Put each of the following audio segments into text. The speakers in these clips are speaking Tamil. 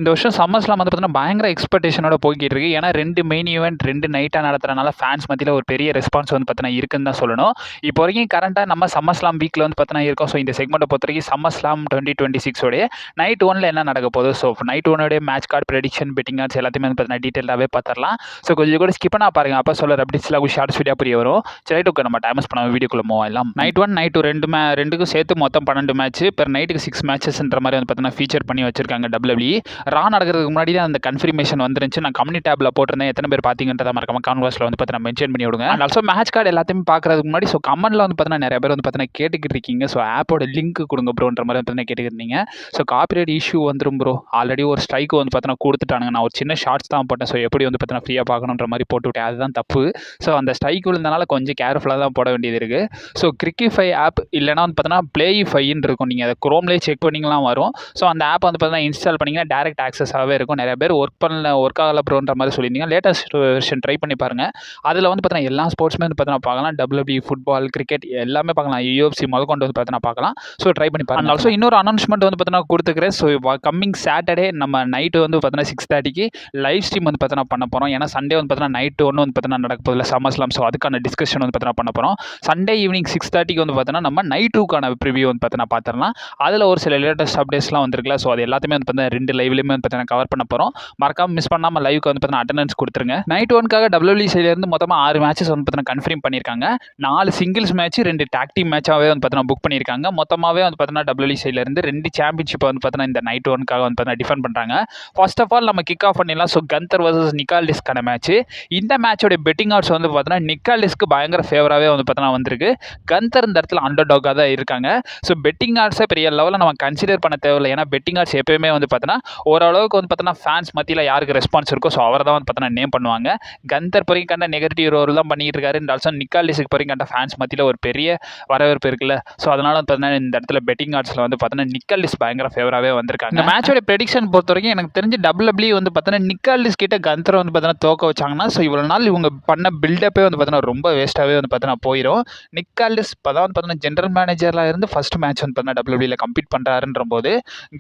இந்த வருஷம் சம்மர்ஸ்லாம் வந்து பார்த்தீங்கன்னா பயங்கர எக்ஸ்பெக்டேஷனோட போய்கிட்டு இருக்கு. ஏன்னா 2 மெயின் ஈவெண்ட் 2 நைட்டா நடத்துறனால ஃபேன்ஸ் மத்தியில ஒரு பெரிய ரெஸ்பான்ஸ் வந்து பார்த்தீங்கன்னா இருக்குன்னு தான் சொல்லணும். இப்போ வரைக்கும் கரண்ட்டா நம்ம சம்மர்ஸ்லாம் வீக்ல வந்து பார்த்தீங்கன்னா இருக்கோம். ஸோ இந்த செக்மெண்ட்டை பொறுத்தவரைக்கும் சம்மர்ஸ்லாம் 2026 உடைய நைட் 1ல என்ன நடக்க போகுது, ஸோ நைட் 1 உடைய match card prediction betting cards எல்லாத்தையுமே வந்து பார்த்தீங்கன்னா டீட்டெயிலாகவே பார்த்துடலாம். ஸோ கொஞ்சம் கூட ஸ்கிப் பண்ணா பாருங்க, அப்போ சொல்கிற அப்டேட்ஸ்லாம் ஷார்ட்ஸ் வீடியோ புரிய வரும். சரி ஓகே, நம்ம டைமஸ் பண்ண வீடியோக்குள்ள மூவ் ஆகலாம். நைட் 1 நைட் 2 ரெண்டுக்கும் சேர்த்து மொத்தம் 12 மேட்ச் பெர் நைட்டுக்கு 6 மேட்சஸ்ன்ற மாதிரி வந்து பார்த்தீங்கன்னா ஃபீச்சர் பண்ணி வச்சிருக்காங்க WWE. ரா நடக்கிறதுக்கு முன்னாடி தான் அந்த கன்ஃபர்மேஷன் வந்துருந்துச்சு. நான் கம்யூனிட்டி டேப்ல போட்டிருந்தேன், எத்தனை பேர் பார்த்தீங்கன்றத மறக்காம கான்வர்ஸ்ல வந்து பார்த்தீங்கன்னா மென்ஷன் பண்ணி விடுங்க. அண்ட் ஆல்சோ மேட்ச் கார்டு எல்லாத்தையுமே பார்க்கறதுக்கு முன்னாடி ஸோ கமெண்ட்ல வந்து பார்த்தீங்கன்னா நிறைய பேர் வந்து பார்த்தீங்கன்னா கேட்டுக்கிட்டு இருக்கீங்க. ஸோ ஆப்போட லிங்க் கொடுங்க ப்ரோன்ற மாதிரி வந்து பார்த்தீங்கன்னா கேட்டுக்கிட்டீங்க. ஸோ காப்பிரைட் இஷ்யூ வந்துடும் ப்ரோ, ஆல்ரெடி ஒரு ஸ்ட்ரைக் வந்து பார்த்தீங்கன்னா கொடுத்துட்டானுங்க. நான் ஒரு சின்ன ஷார்ட்ஸ் தான் போட்டேன். ஸோ எப்படி வந்து பார்த்தீங்கன்னா ஃப்ரீயாக பார்க்கணுன்ற மாதிரி போட்டுவிட்டேன், அதுதான் தப்பு. ஸோ அந்த ஸ்ட்ரைக் விழுந்தனால கொஞ்சம் கேர்ஃபுல்லாக தான் போட வேண்டியது இருக்குது. ஸோ கிரிக்கிஃபை ஆப் இல்லைனா வந்து பார்த்தீங்கன்னா பிளேயிஃபைன்னு இருக்கும், நீங்கள் அதை குரோம்லேயே செக் பண்ணிங்கலாம் வரும். ஸோ அந்த ஆப் வந்து பார்த்தீங்கன்னா இன்ஸ்டால் பண்ணிங்கன்னா டேரக்ட் ஆக்சஸாகவே இருக்கும். நிறைய பேர் ஒர்க் ஆகல ப்ரோன்ற மாதிரி சொல்லியிருந்தீங்க. லேட்டஸ்ட் வெர்ஷன் ட்ரை பண்ணி பாருங்கள். அதில் வந்து பார்த்தீங்கன்னா எல்லா ஸ்போர்ட்ஸுமே வந்து பார்த்தீங்கன்னா பார்க்கலாம். WWE, ஃபுட்பால், கிரிக்கெட் எல்லாமே பார்க்கலாம். UFC முதற்கொண்டு வந்து பார்த்தீங்கன்னா பார்க்கலாம். ஸோ ட்ரை பண்ணி பாருங்கள். ஆல்சோ இன்னொரு அனௌன்ஸ்மெண்ட் வந்து பார்த்தீங்கன்னா கொடுத்துக்கிறேன். ஸோ கம்மிங் சாட்டர்டே நம்ம நைட்டு வந்து பார்த்தீங்கன்னா 6:30க்கு லைவ் ஸ்ட்ரீம் வந்து பார்த்தீங்கன்னா பண்ண போகிறோம். ஏன்னா சண்டே வந்து பார்த்தீங்கன்னா நைட்டு ஒன்று வந்து பார்த்தீங்கன்னா நடக்க போதில்லை சம்மர்ஸ்லாம். ஸோ அதுக்கான டிஸ்கஷன் வந்து பார்த்தீங்கன்னா பண்ண போகிறோம். சண்டே ஈவினிங் 6:30க்கு வந்து பார்த்தீங்கன்னா நம்ம நைட் 2க்கான ப்ரிவியூ வந்து பார்த்தீங்கன்னா பார்த்துடலாம். அதில் ஒரு சில லேட்டஸ்ட் அப்டேட்ஸ்லாம் வந்திருக்குல்ல. ஸோ அது எல்லாத்தையுமே வந்து பார்த்தீங்கன்னா 2 லைவ்லையுமே வந்து பார்த்தீங்கன்னா கவர் பண்ண போகிறோம். மறக்காம மிஸ் பண்ணாமல் லைவுக்கு வந்து பார்த்தீங்கன்னா அட்டெண்டன்ஸ் கொடுத்துருங்க. நைட் 1க்காக WWE சைட்லேருந்து மொத்தமாக 6 மேட்சஸ் வந்து பார்த்தீங்கன்னா கன்ஃபார்ம் பண்ணியிருக்காங்க. 4 சிங்கிள்ஸ் மேட்ச் 2 டாக் டீம் மேட்சாகவே வந்து பார்த்தீங்கன்னா புக் பண்ணியிருக்காங்க. மொத்தமாகவே வந்து பார்த்தீங்கன்னா WWE சைட்லேருந்து 2 சாம்பியன்ஷிப் வந்து பார்த்தீங்கன்னா இந்த நைட் 1க்காக வந்து பார்த்தீங்கன்னா டிஃபெண்ட் பண்ணுறாங்க. ஃபர்ஸ்ட் ஆஃப் ஆல் நம்ம கிக் ஆஃப் பண்ணிடலாம். ஸோ கந்தர் வர்சஸ் நிக்கால்டிஸ்க்கான மேட்ச். இந்த மேட்சோட பெட்டிங் ஆட்ஸ் வந்து பார்த்தீங்கன்னா நிக்கால்டிஸ்க்கு பயங்கர ஃபேவராகவே வந்து பார்த்தீங்கன்னா வந்திருக்கு. கந்தர் இந்த இடத்துல அண்டர் டாக்காக தான் இருக்காங்க. ஸோ பெட்டிங் ஆட்ஸை பெரிய லெவலில் நம்ம கன்சிடர் பண்ண தேவையில்லை. ஏன்னா பெட்டிங் ஆட்ஸ் எப்பயுமே வந்து பார்த்தீங்கன்னா ஓரளவுக்கு வந்து பார்த்தீங்கன்னா ஃபேன்ஸ் மத்தியில் யாருக்கு ரெஸ்பான்ஸ் இருக்கோ ஸோ அவரை தான் வந்து பார்த்தீங்கன்னா நேம் பண்ணுவாங்க. கந்தர் பொறியும் கண்ட நெகட்டிவ் ரோல் தான் பண்ணிட்டு இருக்காரு. இந்த ஆல்சோ நிக்காலிஸுக்கு பொறியும் கண்ட ஃபேன்ஸ் மத்தியில் ஒரு பெரிய வரவேற்பு இருக்குல்ல. ஸோ அதனால வந்து பார்த்தீங்கன்னா இந்த இடத்துல பெட்டிங் ஆட்ஸில் வந்து பார்த்தீங்கன்னா நிக்காலிஸ் பயங்கர ஃபேவராகவே வந்திருக்காங்க. இந்த மேட்சோட ப்ரெடிக்ஷன் பொறுத்த வரைக்கும் எனக்கு தெரிஞ்சு WWE வந்து பார்த்தீங்கன்னா நிக்காலிஸ் கிட்ட கந்தரை வந்து பார்த்தீங்கன்னா தோக்க வச்சாங்கன்னா ஸோ இவ்வளோ நாள் இவங்க பண்ண பில்டப்பே வந்து பார்த்தீங்கன்னா ரொம்ப வேஸ்ட்டாகவே வந்து பார்த்தீங்கன்னா போயிடும். நிக்காலிஸ் இப்போ தான் வந்து பார்த்தீங்கன்னா ஜென்ரல் மேனேஜரில் இருந்து ஃபர்ஸ்ட் மேட்ச் வந்து பார்த்தீங்கன்னா WWEல கம்ப்ளீட் பண்ணுறாருன்ற போது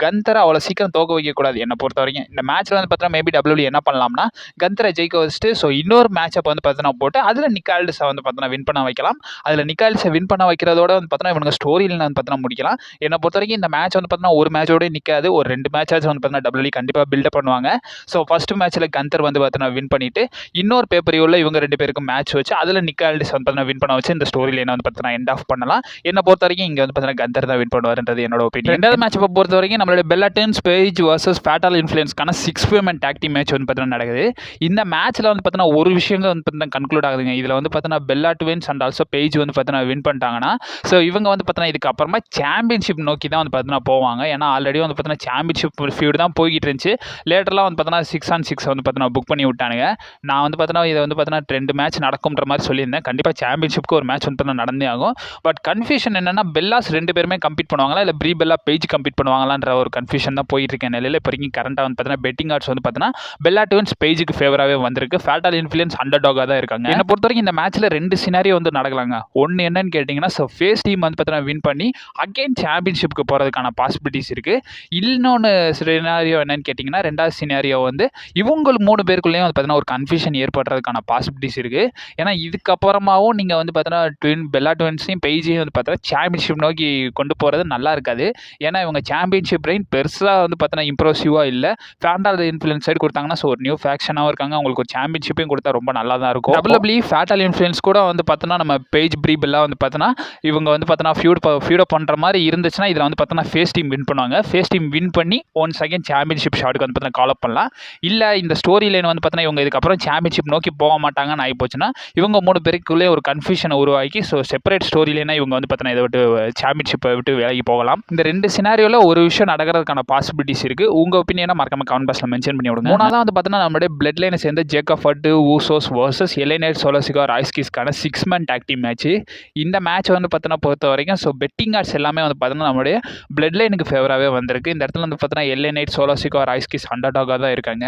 கந்தரை அவ்வளோ சீக்கிரம் தோக்க வைக்கக்கூடாது என்னை பொறுத்த வரைக்கும். இந்த மேட்ச்சில் வந்து பார்த்தீங்கன்னா மேபி WWE என்ன பண்ணலாம்னா கந்தரை ஜெயிக்க வச்சுட்டு ஸோ இன்னொரு மேட்சப் வந்து பார்த்தீங்கன்னா போட்டு அதில் நிக்கால்டிஸை வந்து பார்த்தீங்கன்னா வின் பண்ண வைக்கலாம். அதில் நிக்கால்டிஸை வின் பண்ண வைக்கிறதோட வந்து பார்த்தீங்கன்னா இவங்க ஸ்டோரியில் வந்து பார்த்தீங்கன்னா முடிக்கலாம். என்னை பொறுத்த வரைக்கும் இந்த மேட்ச் வந்து பார்த்தீங்கன்னா ஒரு மேட்சோட நிற்காது, ஒரு 2 மேட்சாச்சும் வந்து பார்த்தீங்கன்னா WWE கண்டிப்பாக பில்டப் பண்ணுவாங்க. ஸோ ஃபர்ஸ்ட் மேட்ச்சில் கந்தர் வந்து பார்த்தீங்கன்னா வின் பண்ணிட்டு இன்னொரு பேப்பரியோவில் இவங்க 2 பேருக்கும் மேட்ச் வச்சு அதில் நிக்கால்டிஸ் வந்து பார்த்தீங்கன்னா வின் பண்ண வச்சு இந்த ஸ்டோரியில் என்ன வந்து பார்த்தீங்கன்னா எண்ட் ஆஃப் பண்ணலாம். என்னை பொறுத்த வரைக்கும் இங்கே வந்து பார்த்தீங்கன்னா கந்தர் தான் வின் பண்ணுவார்ன்றது என்னோட ஒப்பீனியன். ரெண்டாவது மேட்ச் பொறுத்த வரைக்கும் நம்மளோட பெல்லாட்டன்ஸ் பேஜ் வர்சஸ் ஃபேட்டல் இன்ஃப்ளூயன்ஸ்க்கான 6 women tag team மேட்ச் வந்து பார்த்தீங்கன்னா நடக்குது. இந்த மேட்ச்சில் வந்து பார்த்தீங்கன்னா ஒரு விஷயங்கள் வந்து பார்த்தீங்கன்னா கன்க்ளூட் ஆகுதுங்க. இதில் வந்து பார்த்தீங்கன்னா Bella twins and also page வந்து பார்த்தீங்கன்னா வின் பண்ணிட்டாங்கன்னா ஸோ இவங்க வந்து பார்த்தீங்கன்னா இதுக்கப்புறமா சாம்பியன்ஷிப் நோக்கி தான் வந்து பார்த்தீங்கன்னா போவாங்க. ஏன்னா ஆல்ரெடி வந்து பார்த்தீங்கன்னா சாம்பியன்ஷிப் ஃபீல்டு தான் போய்கிட்டு இருந்துச்சு. லேட்டர்லாம் வந்து பார்த்தீங்கன்னா 6on6 வந்து பார்த்தீங்கன்னா புக் பண்ணி விட்டானுங்க. நான் வந்து பார்த்தீங்கன்னா இதை வந்து பார்த்தீங்கன்னா 2 மேட்ச் நடக்கும்ன்ற மாதிரி சொல்லியிருந்தேன். கண்டிப்பாக சாம்பியன்ஷிப்க்கு ஒரு மேட்ச் வந்து பார்த்தீங்கன்னா நடந்தே ஆகும். பட் கன்ஃபியூஷன் என்னன்னா பெல்லாஸ் 2 பேருமே கம்ப்ளீட் பண்ணுவாங்களா இல்லை ப்ரீ பெல்லா பேஜ் கம்ப்ளீட் பண்ணுவாங்களான்ற ஒரு கன்ஃபியூஷன் தான் போயிட்டு இருக்க நிலையில் இப்போ வரைக்கும் கரண்டாக வந்து பார்த்தீங்கன்னா பெட்டிங் ஆட்ஸ் வந்து பார்த்தீங்கன்னா பெல்லா ட்வின்ஸ் பேஜுக்கு ஃபேவராகவே வந்திருக்கு. ஃபேட்டல் இன்ஃப்ளூயன்ஸ் அண்டர் டாகாக தான் இருக்காங்க. என்னை பொறுத்த வரைக்கும் இந்த மேட்ச்சில் 2 சினாரியோ வந்து நடக்கலாங்க. ஒன்று என்னன்னு கேட்டிங்கன்னா ஸோ ஃபேஸ் டீம் வந்து பார்த்தீங்கன்னா வின் பண்ணி அகைன் சாம்பியன்ஷிப்புக்கு போகிறதுக்கான பாசிபிலிட்டிஸ் இருக்குது. இன்னொன்று சினாரியோ என்னன்னு கேட்டிங்கன்னா ரெண்டாவது சினாரியோ வந்து இவங்க 3 பேருக்குள்ளேயும் வந்து பார்த்தீங்கன்னா ஒரு கன்ஃபியூஷன் ஏற்படுறதுக்கான பாசிபிலிட்டிஸ் இருக்குது. ஏன்னா இதுக்கப்புறமாவும் நீங்கள் வந்து பார்த்தீங்கன்னா பெல்லா ட்வின்ஸையும் பேஜையும் வந்து பார்த்தீங்கன்னா சாம்பியன்ஷிப் நோக்கி கொண்டு போகிறது நல்லா இருக்காது. ஏன்னா இவங்க சாம்பியன்ஷிப் ரெயின் பெருசாக வந்து பார்த்தீங்கன்னா இம்ப்ரெசிவாக இல்லை. ஃபேண்டல் இன்ஃப்ளூயன்ஸ் சைடு கொடுத்தாங்கன்னா ஸோ ஒரு நியூ ஃபேக்ஷனாகவும் இருக்காங்க. அவங்களுக்கு ஒரு சாம்பியன்ஷிப்பையும் கொடுத்தா ரொம்ப நல்லா தான் இருக்கும். WWE ஃபேட்டல் இன்ஃப்ளூயன்ஸ் கூட வந்து பார்த்தோன்னா நம்ம பேஜ் ப்ரீபெல்லாம் வந்து பார்த்தோன்னா இவங்க வந்து பார்த்தோன்னா ஃபியூடப் பண்ணுற மாதிரி இருந்துச்சுன்னா இதில் வந்து பார்த்தோன்னா ஃபேஸ் டீம் வின் பண்ணுவாங்க. ஃபேஸ் டீம் வின் பண்ணி 1 செகண்ட் சாம்பியன்ஷிப் ஷாட்டுக்கு வந்து பார்த்தீங்கன்னா கால் அப் பண்ணலாம். இல்லை இந்த ஸ்டோரி லைன் வந்து பார்த்தோன்னா இவங்க இதுக்கப்புறம் சாம்பியன்ஷிப் நோக்கி போக மாட்டாங்கன்னு ஆகி போச்சுன்னா இவங்க 3 பேருக்குள்ளே ஒரு கன்ஃபியூஷனை உருவாக்கி ஸோ செப்பரேட் ஸ்டோரி லைனாக இவங்க வந்து பார்த்தோன்னா இதை விட்டு சாம்பியன்ஷிப்பை விட்டு விலகி போகலாம். இந்த 2 சினாரியோவில் ஒரு விஷயம் நடக்கிறதுக்கான பாசிபிலிட்டிஸ் இருக்குது. உங்கள் ஒப்பீனியனை மறக்காம கமெண்ட் பாக்ஸில் மென்ஷன் பண்ணி விடுங்க. மூணாவது வந்து பார்த்தீங்கன்னா நம்மளுடைய பிளட் லைனை சேர்ந்த Jacob Fatu Usos versus LA Knight Solo Sikoa ராய்ஸ்கிஸ்க்கான 6-man tag team மேட்ச். இந்த மேட்ச் வந்து பார்த்தீங்கன்னா பொறுத்த வரைக்கும் ஸோ பெட்டிங் ஆட்ஸ் எல்லாமே வந்து பார்த்தீங்கன்னா நம்மளுடைய பிளட் லைனுக்கு ஃபேவராகவே வந்திருக்கு. இந்த இடத்துல வந்து பார்த்தீங்கன்னா LA Knight சோலோசிகா ராய்ஸ்கிஸ் அண்டர் டாகாக தான் இருக்காங்க.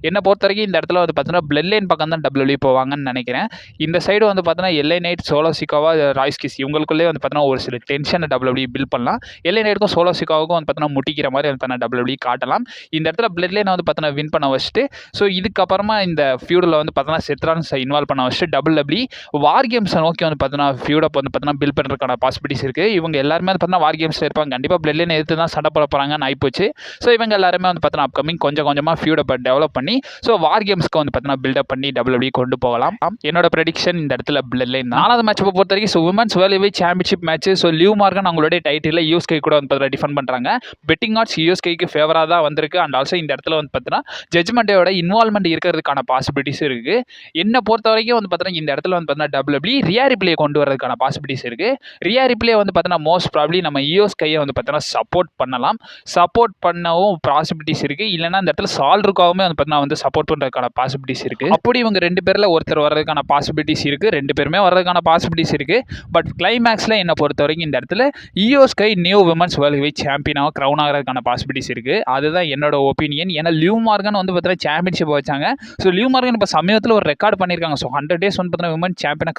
என்னை பொறுத்த வரைக்கும் இந்த இடத்துல வந்து பார்த்தீங்கன்னா பிளட் லைன் பக்கம் தான் WWE போவாங்கன்னு நினைக்கிறேன். இந்த சைடு வந்து பார்த்தீங்கன்னா LA Knight சோலோசிகாவா ராய்ஸ்கிஸ் இவங்களுக்குள்ளே வந்து பார்த்தீங்கன்னா ஒரு சில டென்ஷனை WWE பில்ட் பண்ணலாம். LA Knightக்கும் சோலோசிகாவுக்கும் வந்து பார்த்தீங்கன்னா முட்டிக்கிற மாதிரி வந்து பார்த்தீங்கன்னா WWE காட்டலாம். இந்த இடத்துல பிளட் லைனை வந்து பார்த்தீங்கன்னா வின் பண்ண வச்சுட்டு ஸோ இதுக்கப்புறமா இந்த ஃபியூடில் வந்து பார்த்தீங்கன்னா செத்ரான்ஸை இன்வால்வ் பண்ண வச்சுட்டு WWE வார் கேம்ஸை நோக்கி வந்து பார்த்தீங்கன்னா ஃபியூடை வந்து பார்த்தீங்கன்னா பில்ட் பண்ணுறதுக்கான பாசிபிலிட்டிஸ் இருக்குது. இவங்க எல்லாருமே வந்து பார்த்தீங்கன்னா வார் கேம்ஸில் இருப்பாங்க. கண்டிப்பாக பிளட் லைனை எடுத்து தான் சண்டை போட போகிறாங்கன்னு ஆயிப்போச்சு. ஸோ இவங்க எல்லாருமே வந்து பார்த்தீங்கன்னா அப்கமிங் கொஞ்சம் கொஞ்சமாக ஃபியூடை டெவலப் பண்ணி ஸோ வார் கேம்ஸ்க்கு வந்து பார்த்தீங்கன்னா பில்டப் பண்ணி WWE கொண்டு போகலாம். என்னோட ப்ரெடிக்ஷன் இந்த இடத்துல பிளட் லைன். 4வது மேட்ச் பொறுத்த வரைக்கும் so women's world heavyweight championship match. So live Morgan அவங்களுடைய டைட்டில் யூஎஸ்கே கூட வந்து பார்த்தீங்கன்னா டிஃபெண்ட் பண்ணுறாங்க. பெட்டிங் ஆட்ஸ் யூஎஸ்கேக்கு ஃபேவராக தான் வந்திருக்கு. அண்ட் ஆல்சோ இந்த இடத்துல வந்து பார்த்தீங்கன்னா ஜட்ஜ்மெண்ட்டோட இன்வால்மெண்ட் இருக்கிறதுக்கான பாசிபிலிட்டிஸ் இருக்குது. என்னை பொறுத்த வரைக்கும் வந்து பார்த்தீங்கன்னா இந்த இடத்துல வந்து பார்த்தீங்கன்னா WWE ரியா ரிப்ளே கொண்டு வரதுக்கான பாசிபிலிட்டிஸ் இருக்குது. ரியா ரிப்ளே வந்து பார்த்தீங்கன்னா மோஸ்ட் ப்ராப்ளி நம்ம யூஎஸ்கேயை வந்து பார்த்தீங்கன்னா சப்போர்ட் பண்ணலாம். சப்போர்ட் பண்ணவும் பாசிபிலிட்டிஸ் இருக்குது. இல்லைனா இந்த இடத்துல சால்ருக்காவுமே வந்து பார்த்தீங்கன்னா வந்து சப்போர்ட் பண்ணுறதுக்கான பாசிபிலிட்டிஸ் இருக்குது. அப்படி இவங்க 2 பேரில் ஒருத்தர் வர்றதுக்கான பாசிபிலிட்டிஸ் இருக்குது. 2 பேருமே வர்றதுக்கான பாசிபிலிட்டிஸ் இருக்குது. பட் கிளைமேக்ஸில் என்னை பொறுத்த வரைக்கும் இந்த இடத்துல யூஎஸ்கே நியூ விமன்ஸ் வேர்ல்ட் ஹெவிவெயிட் சாம்பியனாக க்ரௌன் ஆகிறதுக்கான பாசிபிலிட்டிஸ் இருக்குது. அதுதான் என்னோட ஒப்பீனியன். ஏன்னா லிவ் மார்கன் வந்து பார்த்தீங்கன்னா சாம்பியன்ஷிப் வச்சாங்க. ஸோ லிவ் மார்கன் இப்போ சமயத்தில் ஒரு ரெக்கார்டு பண்ணியிருக்காங்க. ஸோ 100 days வந்து பார்த்தீங்கன்னா விமன் சாம்பியனாக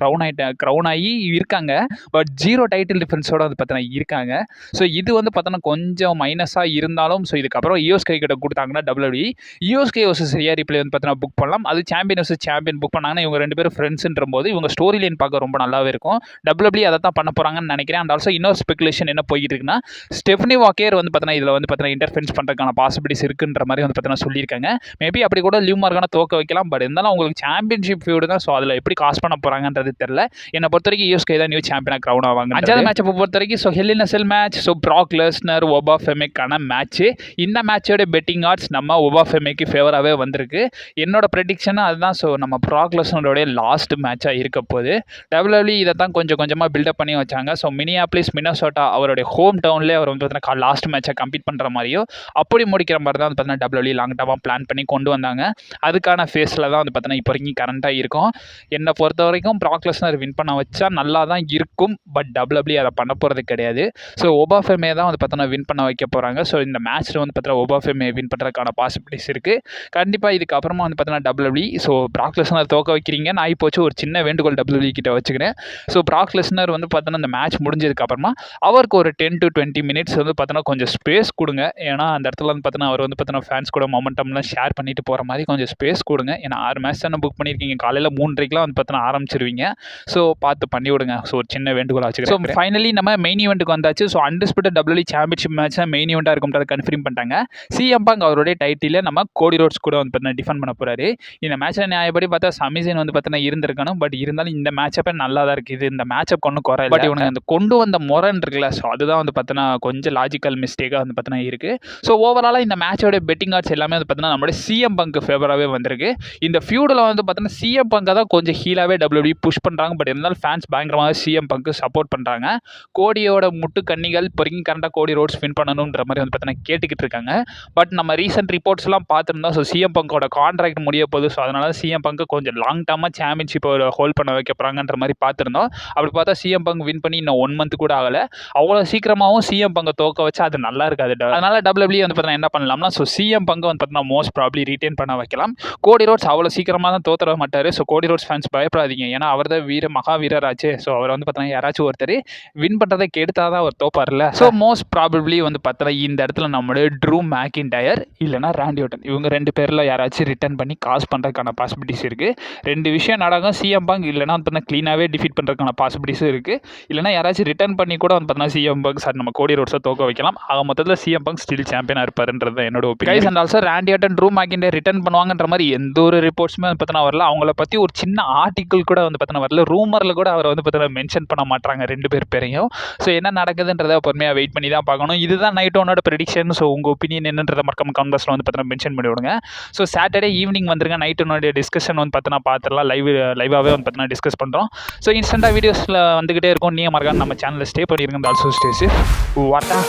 க்ரௌன் ஆகி இருக்காங்க. பட் 0 டைட்டில் டிஃபரன்ஸோட வந்து பார்த்தீங்கன்னா இருக்காங்க. ஸோ இது வந்து பார்த்தீங்கன்னா கொஞ்சம் மைனஸாக இருந்தாலும் ஸோ இதுக்கப்புறம் யூஎஸ்கே கிட்ட கொடுத்தாங்கன்னா WWE USK versus Riya reply வந்து பார்த்தீங்கன்னா புக் பண்ணலாம். அது சாம்பியன் வர்சஸ் சாம்பியன் புக் பண்ணாங்கன்னா இவங்க 2 பேரும் ஃப்ரெண்ட்ஸ்ன்ற போது இவங்க ஸ்டோரி லைன் பார்க்க ரொம்ப நல்லாவே இருக்கும். WWE அதை தான் பண்ண போகிறாங்கன்னு நினைக்கிறேன். அண்ட் ஆல்சோ இன்னொரு ஸ்பெகுலேஷன் என்ன போயிட்டு இருக்குன்னா ஸ்டெஃப்னி வாக்கர் வந்து பார்த்தீங்கன்னா இதில் வந்து பார்த்தீங்கன்னா இன்டர்ஃபெரன்ஸ் பண்ணுறதுக்கான பாசிபிலிட்டிஸ் இருக்குன்ற மாதிரி வந்து பார்த்தீங்கன்னா சொல்லியிருக்காங்க. மேபி அப்படி கூட லிவ் மார்கனை தோக்க வைக்கலாம். பட் இருந்தாலும் அவங்களுக்கு சாம்பியன்ஷிப் ஃபியூடு தான். ஸோ அதில் எப்படி காசு பண்ண போகிறாங்கன்றது தெரியல. என்னை பொறுத்த வரைக்கும் யூஎஸ்கே தான் நியூ சாம்பியனாக க்ரௌன் ஆவாங்க. 5வது மேட்சை பொறுத்த வரைக்கும் so hell in a cell match. So Brock Lesnar Oba ஃபெமிக்கான மேட்ச். இந்த மேட்சோட பெட்டிங் ஆட்ஸ் நம்ம ஒபா ஃபெமிக்கு ஃபேவராகவே வந்திருக்கு. என்னோட ப்ரெடிக்ஷன் அதுதான். ஸோ நம்ம ப்ராக் லெஸ்னரோட லாஸ்ட் மேட்சாக இருக்க போது WWE இதை தான் கொஞ்சம் கொஞ்சமாக பில்டப் பண்ணி வச்சாங்க. ஸோ மினியாப்ளிஸ் மினசோட்டா அவருடைய ஹோம் டவுன்லேயே அவர் வந்து பார்த்தீங்கன்னா லாஸ்ட் மேட்சை கம்ப்ளீட் பண்ணுற மாதிரியோ அப்படி முடிக்கிற மாதிரி தான் வந்து பார்த்தீங்கன்னா WWE லாங் டர்மாக பிளான் பண்ணி கொண்டு வந்தாங்க. அதுக்கான ஃபேஸில் தான் வந்து பார்த்தீங்கன்னா இப்போ வரைக்கும் கரண்ட்டாக இருக்கும். என்னை பொறுத்த வரைக்கும் ப்ராக் லெஸ்னர் வின் பண்ண வச்சா நல்லா தான் இருக்கும். பட் WWE அதை பண்ண போகிறது கிடையாது. ஸோ ஒபா ஃபெமே தான் வந்து பார்த்தீங்கன்னா வின் பண்ண வைக்க போகிறாங்க. ஸோ இந்த மேட்ச்சில் வந்து பார்த்தீங்கன்னா ஒபா ஃபெமே வின் பண்ணுறதுக்கான பாசிபிலிட்டிஸ் இருக்குது. கண்டிப்பாக இதுக்கப்புறமா வந்து பார்த்தீங்கன்னா WWE ஸோ ப்ராக் லெஸ்னர் தோக்க வைக்கிறீங்கன்னு ஆகிப்போச்சு. ஒரு சின்ன வேண்டுகோள் WWE கிட்ட வச்சுக்கிறேன். ஸோ ப்ராக் லெஸ்னர் வந்து பார்த்தீங்கன்னா இந்த மேட்ச் முடிஞ்சதுக்கப்புறமா அவருக்கு ஒரு 10 to 20 minutes வந்து பார்த்தீங்கன்னா கொஞ்சம் ஸ்பேஸ் கொடுங்க. ஏன்னா அந்த இடத்துல வந்து பார்த்தீங்கன்னா அவர் வந்து பார்த்தீங்கன்னா ஃபேன்ஸ் கூட மொமெண்டம்லாம் ஷேர் பண்ணிட்டு போகிற மாதிரி கொஞ்சம் ஸ்பேஸ் கொடுங்க. ஏன்னா 6 மேட்ச் தானே புக் பண்ணியிருக்கீங்க. காலையில் 3:30க்குலாம் வந்து பார்த்தீங்கன்னா ஆரம்பிச்சிருவீங்க. ஸோ பார்த்து பண்ணி விடுங்க. ஸோ ஒரு சின்ன வேண்டுகோள் வச்சுக்கிறேன். ஸோ ஃபைனலி நம்ம மெயின் ஈவெண்ட்டுக்கு வந்தாச்சு. So undisputed WWE championship match main ஈவெண்ட்டாக இருக்கும்ன்றதை கன்ஃபார்ம் பண்ணிட்டாங்க. CM Punk அவருடைய டைட்டில் நம்ம கோடி ரோட்ஸ் கூட வந்து பார்த்தீங்கன்னா டிஃபெண்ட் பண்ண போகிறாரு. இந்த மேட்ச்சில் நியாயப்படி பார்த்தா சமிசன் வந்து பார்த்தீங்கன்னா இருந்திருக்கணும். பட் இருந்தாலும் இந்த மேட்சப்பே நல்லா தான் இருக்குது. இந்த மேட்சப் கொண்டு குறை. பட் இவனுக்கு அந்த கொண்டு வந்த முறைன்னு இருக்குல்ல. ஸோ அதுதான் வந்து பார்த்தீங்கன்னா கொஞ்சம் லாஜிக்கல் மிஸ்டேக்காக வந்து பார்த்தீங்கன்னா இருக்குது. ஸோ ஓவராலாக இந்த மேட்சோட பெட்டிங் ஆட்ஸ் எல்லாமே வந்து பார்த்தீங்கன்னா நம்மளுடைய CM Punk ஃபேவராகவே வந்திருக்கு. இந்த ஃபியூடில் வந்து பார்த்தீங்கன்னா CM Punk தான் கொஞ்சம் ஹீலாகவே WWE புஷ் பண்ணுறாங்க. பட் இருந்தாலும் ஃபேன்ஸ் பயங்கரமாக CM Punk சப்போர்ட் பண்ணுறாங்க. கோடியோட முட்டு கண்ணிகள் பொறுக்கி கரெக்டாக கோடி ரோட்ஸ் வின் பண்ணணுன்ற மாதிரி வந்து பார்த்தீங்கன்னா கேட்டுக்கிட்டு இருக்காங்க. பட் நம்ம ரீசெண்ட் ரிப்போர்ட்ஸ்லாம் பார்த்துருந்தோம். ஸோ CM Punkோட கான்ட்ராக்ட் முடிய போகுது. ஸோ அதனால CM Punk கொஞ்சம் லாங் டர்மாக சாம்பியன்ஷிப்பை ஹோல்ட் பண்ண வைக்க போகிறாங்கன்ற மாதிரி பார்த்துருந்தோம். அப்படி பார்த்தா CM Punk வின் பண்ணி இன்னும் 1 month கூட ஆகலை. அவ்வளோ சீக்கிரமாகவும் CM Punk தோக்க வச்சா அது நல்லா இருக்காது. அதனால WWE வந்து பார்த்தீங்கன்னா என்ன பண்ணலாம்னா ஸோ CM Punk வந்து பார்த்தீங்கன்னா மோஸ்ட் ப்ராப்ளி ரீட்டைன் பண்ண வைக்கலாம். கோடி ரோட்ஸ் அவ்வளோ சீக்கிரமாக தான் தோற்ற மாட்டார். ஸோ கோடி ரோட்ஸ் ஃபேன்ஸ் பயப்படாதீங்க. ஏன்னா அவர் தான் மகா வீரராச்சு. ஸோ அவர் வந்து பார்த்தீங்கன்னா யாராச்சும் ஒருத்தர் வின் பண்ணுறதை கெடுத்தால் தான் அவர் தோப்பார்ல. ஸோ மோஸ்ட் ப்ராபப்ளி வந்து பார்த்தீங்கன்னா இந்த இடத்துல நம்மளுடைய ட்ரூ மேக்கின்டயர் இல்லைனா ராண்டி ஆர்டன் இவங்க 2 பேரில் யாராச்சும் ரிட்டர்ன் பண்ணி காசு பண்ணுறதுக்கான பாசிபிலிட்டிஸ் இருக்குது. 2 விஷயம் நடக்கும். CM Punk இல்லைனா வந்து பார்த்தீங்கன்னா க்ளீனாகவே டிஃபீட் பண்ணுறதுக்கான பாசிபிலிட்டிஸும் இருக்குது. இல்லைனா யாராச்சும் ரிட்டர்ன் பண்ணி கூட வந்து பார்த்தீங்கன்னா CM Punk சார் நம்ம கோடி ரோட்ஸை தோக்க வைக்கலாம். ஆக மொத்தத்தில் CM Punk ஸ்டில் சாம்பியனாக இருப்பாருன்றது என்னோட opinion. And also Randy Orton Drew McIntyre return பண்ணுவாங்கன்ற மாதிரி எந்த ஒரு ரிப்போர்ட்ஸுமே வந்து பார்த்தீங்கன்னா வரல. அவங்கள பற்றி ஒரு சின்ன ஆர்டிக்கல் கூட வந்து பார்த்தீங்கன்னா வரல. ரூமரில் கூட அவரை வந்து பார்த்தீங்கன்னா மென்ஷன் பண்ண மாட்டாங்க 2 பேரையும். ஸோ என்ன நடக்குதுன்றதை பொறுமையாக வெயிட் பண்ணி தான் பார்க்கணும். இதுதான் நைட் ஒன்னோட ப்ரெடிக்ஷன். ஸோ உங்கள் ஒப்பீனியன் என்னன்றதை மறக்காம கமெண்ட் பாக்ஸில் வந்து பார்த்தீங்கன்னா மென்ஷன் பண்ணி விடுங்க. ஸோ சாட்டர்டே ஈவினிங் வந்துருங்க. நைட் ஒன்னோட டிஸ்கஷன் வந்து பார்த்தீங்கன்னா பார்த்துடலாம். லைவாகவே வந்து பார்த்தீங்கன்னா டிஸ்கஸ் பண்ணுறோம். ஸோ இன்ஸ்டன்ட்டாக வீடியோஸில் வந்துகிட்டே இருக்கும். நீங்கள் மறக்காம நம்ம சேனலில் ஸ்டே பண்ணியிருக்கோம். Also stay safe. வாட்டா